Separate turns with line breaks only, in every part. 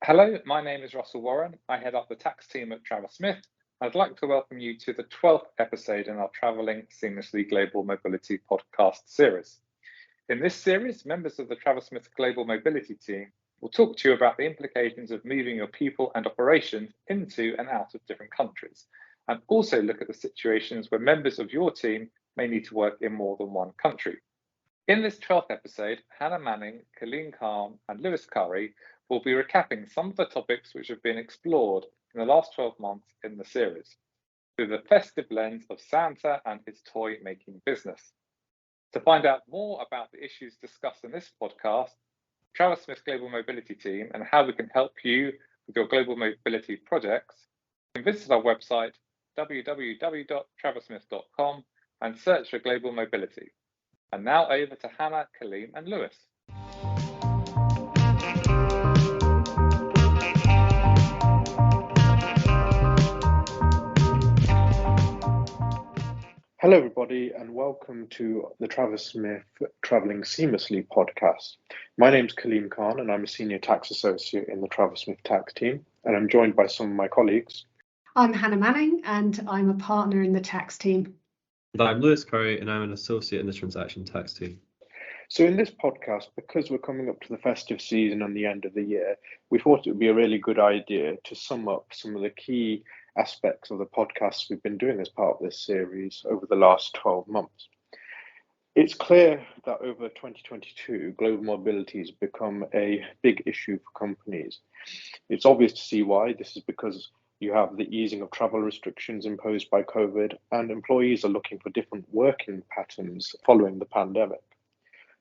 Hello, my name is Russell Warren. I head up the tax team at Travers Smith. I'd like to welcome you to the 12th episode in our Travelling Seamlessly Global Mobility podcast series. In this series, members of the Travers Smith Global Mobility team will talk to you about the implications of moving your people and operations into and out of different countries, and also look at the situations where members of your team may need to work in more than one country. In this 12th episode, Hannah Manning, Kaleem, and Lewis Currie will be recapping some of the topics which have been explored in the last 12 months in the series, through the festive lens of Santa and his toy-making business. To find out more about the issues discussed in this podcast, Travers Smith Global Mobility team, and how we can help you with your global mobility projects, you can visit our website, www.traversmith.com, and search for Global Mobility. And now over to Hannah, Kaleem, and Lewis.
Hello, everybody, and welcome to the Travers Smith Travelling Seamlessly podcast. My name's Kaleem Khan, and I'm a senior tax associate in the Travers Smith tax team, and I'm joined by some of my colleagues.
I'm Hannah Manning, and I'm a partner in the tax team.
And I'm Lewis Currie, and I'm an associate in the transaction tax team.
So in this podcast, because we're coming up to the festive season and the end of the year, we thought it would be a really good idea to sum up some of the key aspects of the podcasts we've been doing as part of this series over the last 12 months. It's clear that over 2022, global mobility has become a big issue for companies. It's obvious to see why. This is because you have the easing of travel restrictions imposed by COVID, and employees are looking for different working patterns following the pandemic.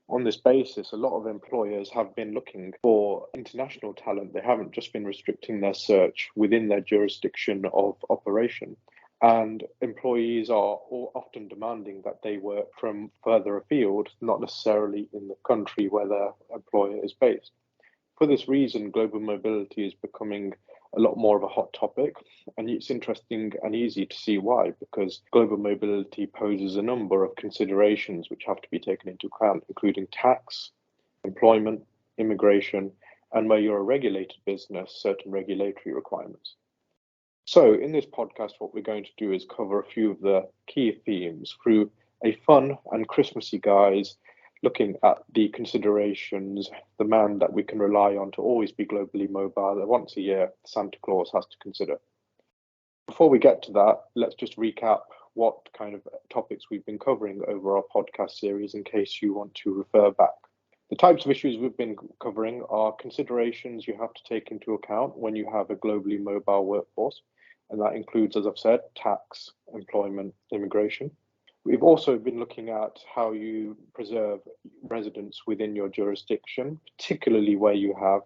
On this basis, a lot of employers have been looking for international talent. They haven't just been restricting their search within their jurisdiction of operation. And employees are often demanding that they work from further afield, not necessarily in the country where their employer is based. For this reason, global mobility is becoming a lot more of a hot topic, and it's interesting and easy to see why, because global mobility poses a number of considerations which have to be taken into account, including tax, employment, immigration, and where you're a regulated business, certain regulatory requirements. So in this podcast, what we're going to do is cover a few of the key themes through a fun and Christmassy guise, looking at the considerations the man that we can rely on to always be globally mobile that once a year Santa Claus has to consider. Before we get to that, let's just recap what kind of topics we've been covering over our podcast series in case you want to refer back. The types of issues we've been covering are considerations you have to take into account when you have a globally mobile workforce, and that includes, as I've said, tax, employment, immigration. We've also been looking at how you preserve residents within your jurisdiction, particularly where you have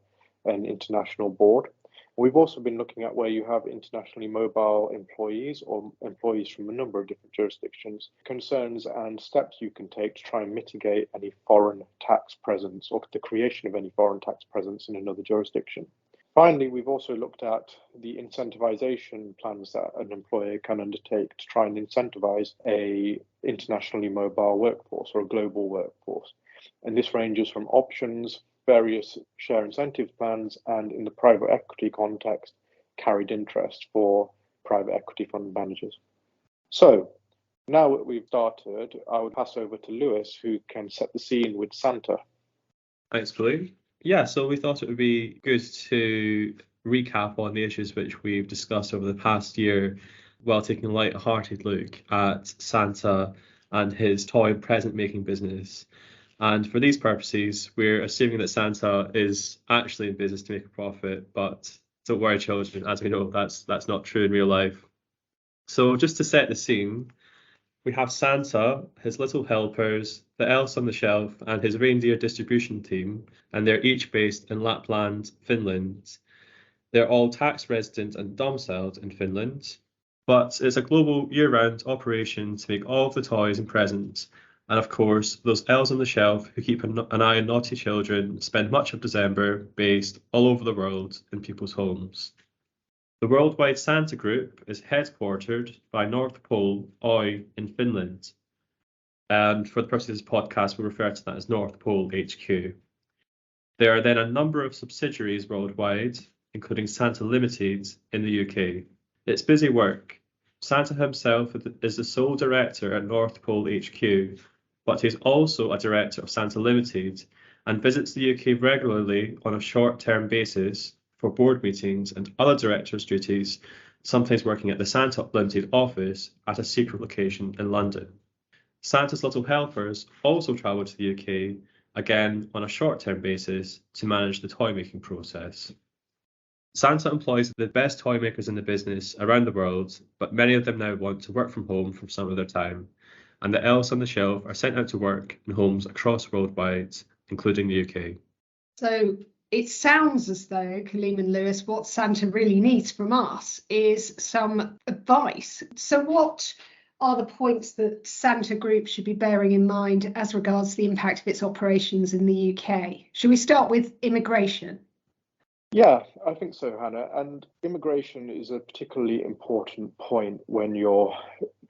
an international board. We've also been looking at where you have internationally mobile employees or employees from a number of different jurisdictions, concerns and steps you can take to try and mitigate any foreign tax presence or the creation of any foreign tax presence in another jurisdiction. Finally, we've also looked at the incentivization plans that an employer can undertake to try and incentivize a internationally mobile workforce or a global workforce. And this ranges from options, various share incentive plans, and in the private equity context, carried interest for private equity fund managers. So now that we've started, I would pass over to Lewis, who can set the scene with Santa.
Thanks, Kaleem. Yeah, so we thought it would be good to recap on the issues which we've discussed over the past year while taking a light-hearted look at Santa and his toy present making business. And for these purposes, we're assuming that Santa is actually in business to make a profit, but don't worry, children, as we know, that's not true in real life. So just to set the scene, we have Santa, his little helpers, the elves on the shelf, and his reindeer distribution team, and they're each based in Lapland, Finland. They're all tax resident and domiciled in Finland, but it's a global year-round operation to make all of the toys and presents. And of course, those elves on the shelf who keep an eye on naughty children spend much of December based all over the world in people's homes. The Worldwide Santa Group is headquartered by North Pole Oy in Finland. And for the purpose of this podcast, we refer to that as North Pole HQ. There are then a number of subsidiaries worldwide, including Santa Limited in the UK. It's busy work. Santa himself is the sole director at North Pole HQ, but he's also a director of Santa Limited and visits the UK regularly on a short-term basis for board meetings and other directors' duties, sometimes working at the Santa Limited office at a secret location in London. Santa's Little Helpers also travel to the UK, again on a short-term basis, to manage the toy-making process. Santa employs the best toy makers in the business around the world, but many of them now want to work from home for some of their time, and the elves on the shelf are sent out to work in homes across worldwide, including the UK.
So it sounds as though, Kaleem and Lewis, what Santa really needs from us is some advice. So what are the points that Santa Group should be bearing in mind as regards the impact of its operations in the UK? Should we start with immigration?
Yeah, I think so, Hannah. And immigration is a particularly important point when you're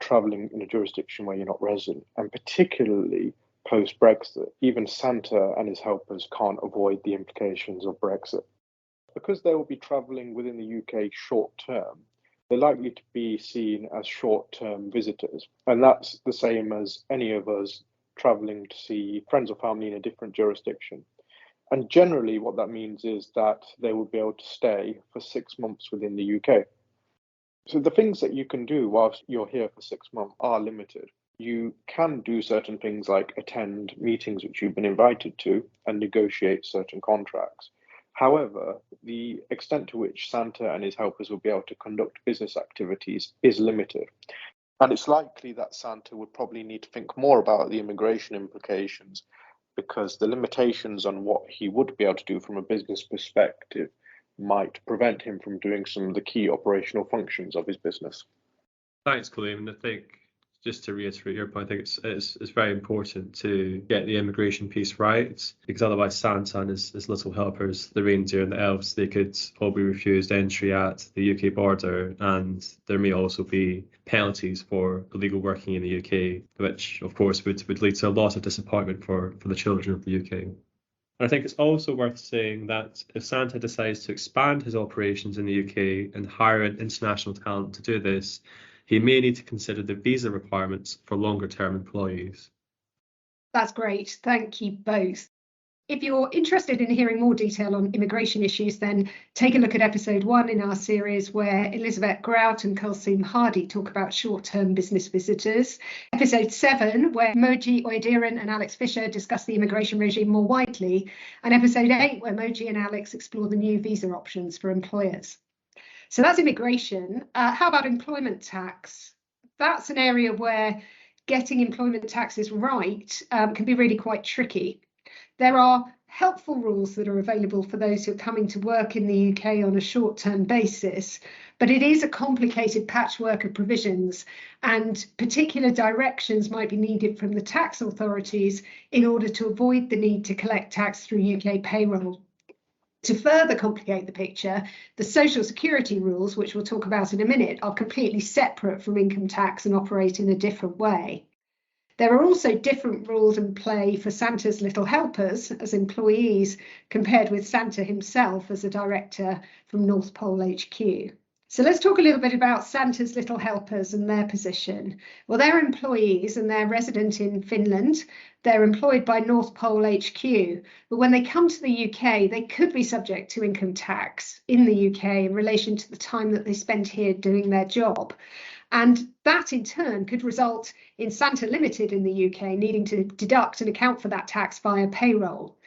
travelling in a jurisdiction where you're not resident, and particularly post-Brexit. Even Santa and his helpers can't avoid the implications of Brexit. Because they will be travelling within the UK short-term, they're likely to be seen as short-term visitors. And that's the same as any of us travelling to see friends or family in a different jurisdiction. And generally, what that means is that they will be able to stay for 6 months within the UK. So the things that you can do whilst you're here for 6 months are limited. You can do certain things like attend meetings which you've been invited to and negotiate certain contracts. However, the extent to which Santa and his helpers will be able to conduct business activities is limited. And it's likely that Santa would probably need to think more about the immigration implications, because the limitations on what he would be able to do from a business perspective might prevent him from doing some of the key operational functions of his business.
Thanks, Kaleem. And I think, just to reiterate your point, I think it's very important to get the immigration piece right, because otherwise Santa and his little helpers, the reindeer and the elves, they could all be refused entry at the UK border, and there may also be penalties for illegal working in the UK, which of course would lead to a lot of disappointment for the children of the UK. And I think it's also worth saying that if Santa decides to expand his operations in the UK and hire an international talent to do this, he may need to consider the visa requirements for longer-term employees.
That's great. Thank you both. If you're interested in hearing more detail on immigration issues, then take a look at episode 1 in our series, where Elizabeth Grout and Kaleem Hardy talk about short-term business visitors. Episode 7, where Moji Oediran and Alex Fisher discuss the immigration regime more widely. And episode 8, where Moji and Alex explore the new visa options for employers. So that's immigration. How about employment tax? That's an area where getting employment taxes right can be really quite tricky. There are helpful rules that are available for those who are coming to work in the UK on a short-term basis, but it is a complicated patchwork of provisions, and particular directions might be needed from the tax authorities in order to avoid the need to collect tax through UK payroll. To further complicate the picture, the social security rules, which we'll talk about in a minute, are completely separate from income tax and operate in a different way. There are also different rules in play for Santa's Little Helpers as employees compared with Santa himself as a director from North Pole HQ. So let's talk a little bit about Santa's Little Helpers and their position. Well, they're employees and they're resident in Finland. They're employed by North Pole HQ, but when they come to the UK, they could be subject to income tax in the UK in relation to the time that they spent here doing their job. And that in turn could result in Santa Limited in the UK needing to deduct and account for that tax via payroll.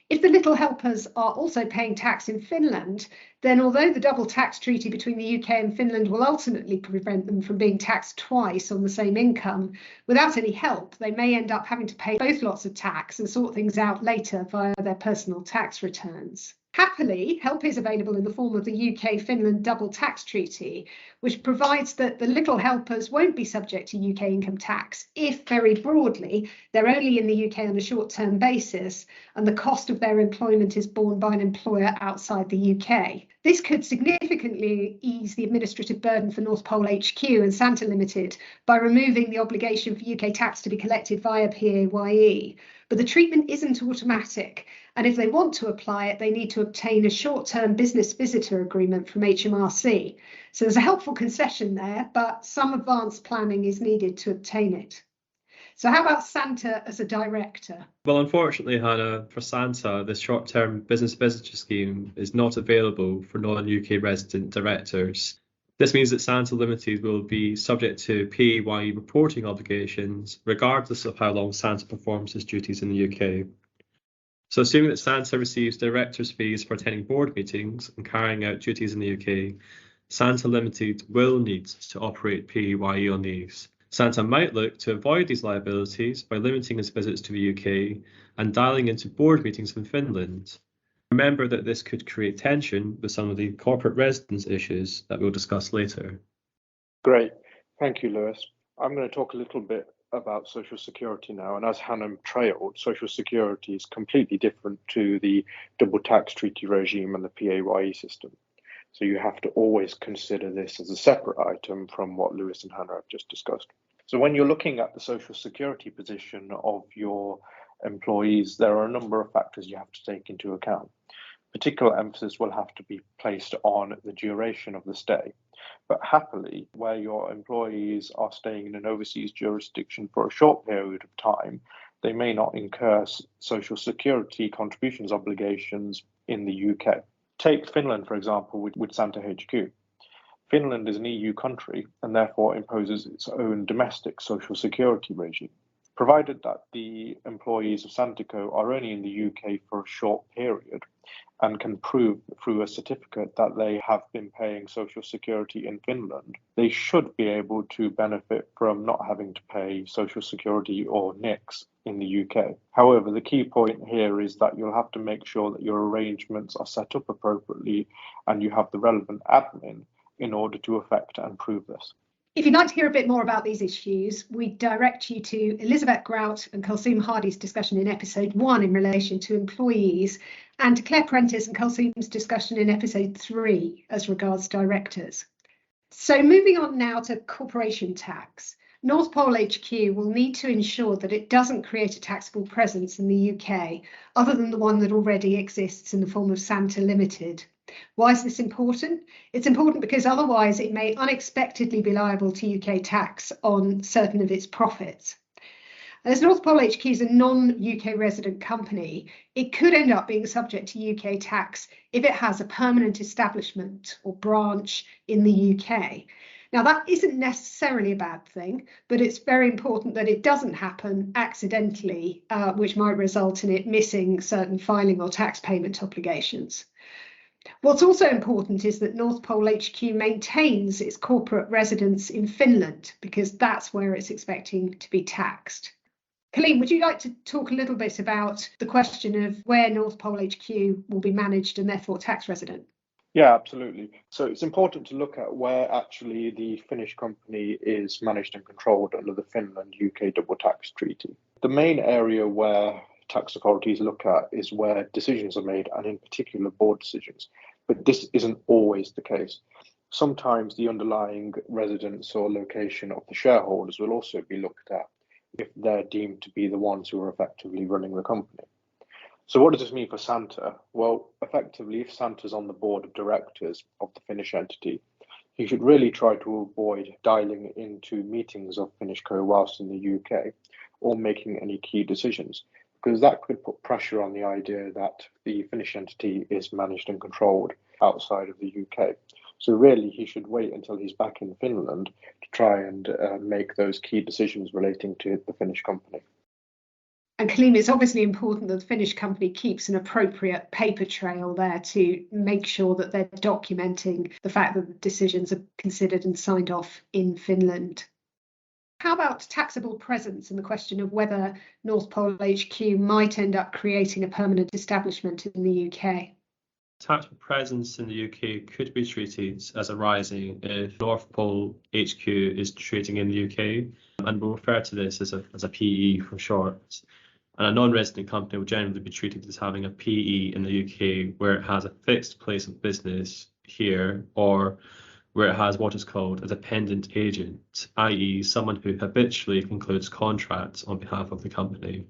If the Little Helpers are also paying tax in Finland, then although the double tax treaty between the UK and Finland will ultimately prevent them from being taxed twice on the same income, without any help, they may end up having to pay both lots of tax and sort things out later via their personal tax returns. Happily, help is available in the form of the UK-Finland double tax treaty, which provides that the Little Helpers won't be subject to UK income tax if, very broadly, they're only in the UK on a short-term basis and the cost of their employment is borne by an employer outside the UK. This could significantly ease the administrative burden for North Pole HQ and Santa Limited by removing the obligation for UK tax to be collected via PAYE. But the treatment isn't automatic, and if they want to apply it, they need to obtain a short-term business visitor agreement from HMRC. So there's a helpful concession there, but some advanced planning is needed to obtain it. So how about Santa as a director?
Well, unfortunately, Hannah, for Santa, the short-term business visitor scheme is not available for non-UK resident directors. This means that Santa Limited will be subject to PAYE reporting obligations, regardless of how long Santa performs his duties in the UK. So assuming that Santa receives director's fees for attending board meetings and carrying out duties in the UK, Santa Limited will need to operate PAYE on these. Santa might look to avoid these liabilities by limiting his visits to the UK and dialing into board meetings in Finland. Remember that this could create tension with some of the corporate residence issues that we'll discuss later.
Great. Thank you, Lewis. I'm going to talk a little bit about Social Security now. And as Hannah trailed, Social Security is completely different to the double tax treaty regime and the PAYE system. So you have to always consider this as a separate item from what Lewis and Hannah have just discussed. So when you're looking at the Social Security position of your employees, there are a number of factors you have to take into account. Particular emphasis will have to be placed on the duration of the stay. But happily, where your employees are staying in an overseas jurisdiction for a short period of time, they may not incur Social Security contributions obligations in the UK. Take Finland, for example, with Santa HQ. Finland is an EU country and therefore imposes its own domestic Social Security regime. Provided that the employees of Santico are only in the UK for a short period and can prove through a certificate that they have been paying Social Security in Finland, they should be able to benefit from not having to pay Social Security or NICs in the UK. However, the key point here is that you'll have to make sure that your arrangements are set up appropriately and you have the relevant admin in order to effect and prove this.
If you'd like to hear a bit more about these issues, we direct you to Elizabeth Grout and Kaleem Hardy's discussion in episode 1 in relation to employees, and to Claire Prentice and Kaleem's discussion in episode 3 as regards directors. So moving on now to corporation tax. North Pole HQ will need to ensure that it doesn't create a taxable presence in the UK, other than the one that already exists in the form of Santa Limited. Why is this important? It's important because otherwise it may unexpectedly be liable to UK tax on certain of its profits. As North Pole HQ is a non-UK resident company, it could end up being subject to UK tax if it has a permanent establishment or branch in the UK. Now, that isn't necessarily a bad thing, but it's very important that it doesn't happen accidentally, which might result in it missing certain filing or tax payment obligations. What's also important is that North Pole HQ maintains its corporate residence in Finland, because that's where it's expecting to be taxed. Kaleem, would you like to talk a little bit about the question of where North Pole HQ will be managed and therefore tax resident?
Yeah, absolutely. So it's important to look at where actually the Finnish company is managed and controlled under the Finland-UK double tax treaty. The main area where tax authorities look at is where decisions are made, and in particular board decisions. But this isn't always the case. Sometimes the underlying residence or location of the shareholders will also be looked at if they're deemed to be the ones who are effectively running the company. So what does this mean for Santa? Well, effectively, if Santa's on the board of directors of the Finnish entity, he should really try to avoid dialing into meetings of Finnish Co whilst in the UK or making any key decisions, because that could put pressure on the idea that the Finnish entity is managed and controlled outside of the UK. So really, he should wait until he's back in Finland to try and make those key decisions relating to the Finnish company.
And Kaleem, it's obviously important that the Finnish company keeps an appropriate paper trail there to make sure that they're documenting the fact that the decisions are considered and signed off in Finland. How about taxable presence and the question of whether North Pole HQ might end up creating a permanent establishment in the UK?
Taxable presence in the UK could be treated as arising if North Pole HQ is trading in the UK, and we'll refer to this as a PE for short. And a non-resident company will generally be treated as having a PE in the UK where it has a fixed place of business here, or where it has what is called a dependent agent, i.e. someone who habitually concludes contracts on behalf of the company.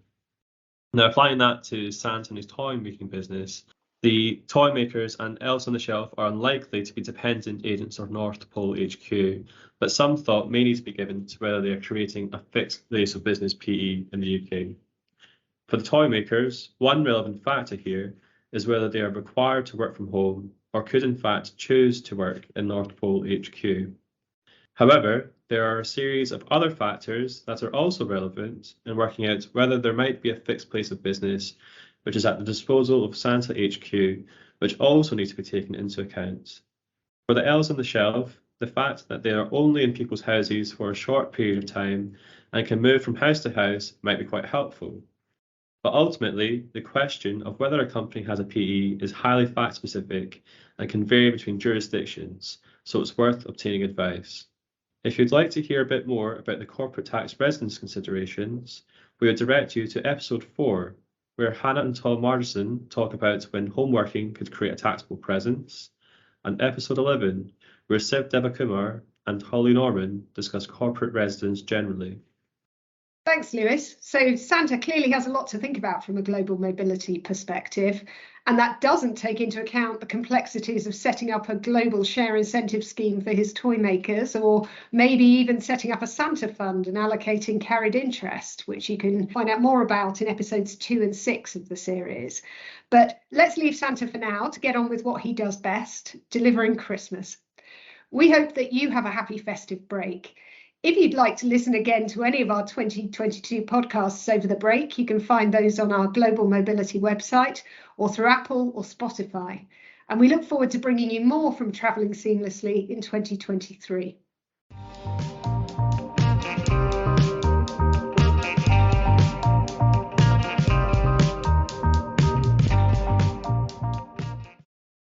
Now, applying that to Santa and his toy making business, the toy makers and elves on the shelf are unlikely to be dependent agents of North Pole HQ, but some thought may need to be given to whether they are creating a fixed place of business PE in the UK. For the toy makers, one relevant factor here is whether they are required to work from home or could in fact choose to work in North Pole HQ. However, there are a series of other factors that are also relevant in working out whether there might be a fixed place of business which is at the disposal of Santa HQ, which also need to be taken into account. For the elves on the shelf, the fact that they are only in people's houses for a short period of time and can move from house to house might be quite helpful. But ultimately, the question of whether a company has a PE is highly fact-specific and can vary between jurisdictions, so it's worth obtaining advice. If you'd like to hear a bit more about the corporate tax residence considerations, we would direct you to episode 4, where Hannah and Tom Marsden talk about when home working could create a taxable presence, and episode 11, where Siv Devakumar and Holly Norman discuss corporate residence generally.
Thanks, Lewis. So Santa clearly has a lot to think about from a global mobility perspective, and that doesn't take into account the complexities of setting up a global share incentive scheme for his toy makers, or maybe even setting up a Santa fund and allocating carried interest, which you can find out more about in episodes 2 and 6 of the series. But let's leave Santa for now to get on with what he does best, delivering Christmas. We hope that you have a happy festive break. If you'd like to listen again to any of our 2022 podcasts over the break, you can find those on our Global Mobility website or through Apple or Spotify. And we look forward to bringing you more from Travelling Seamlessly in 2023.